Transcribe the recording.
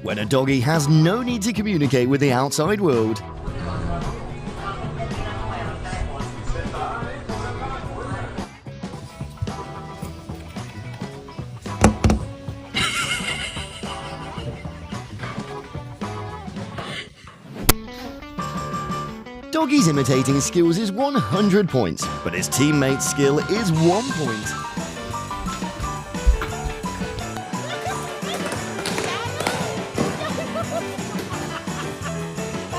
When a doggy has no need to communicate with the outside world. Doggy's imitating skills is 100 points, but his teammate's skill is 1 point.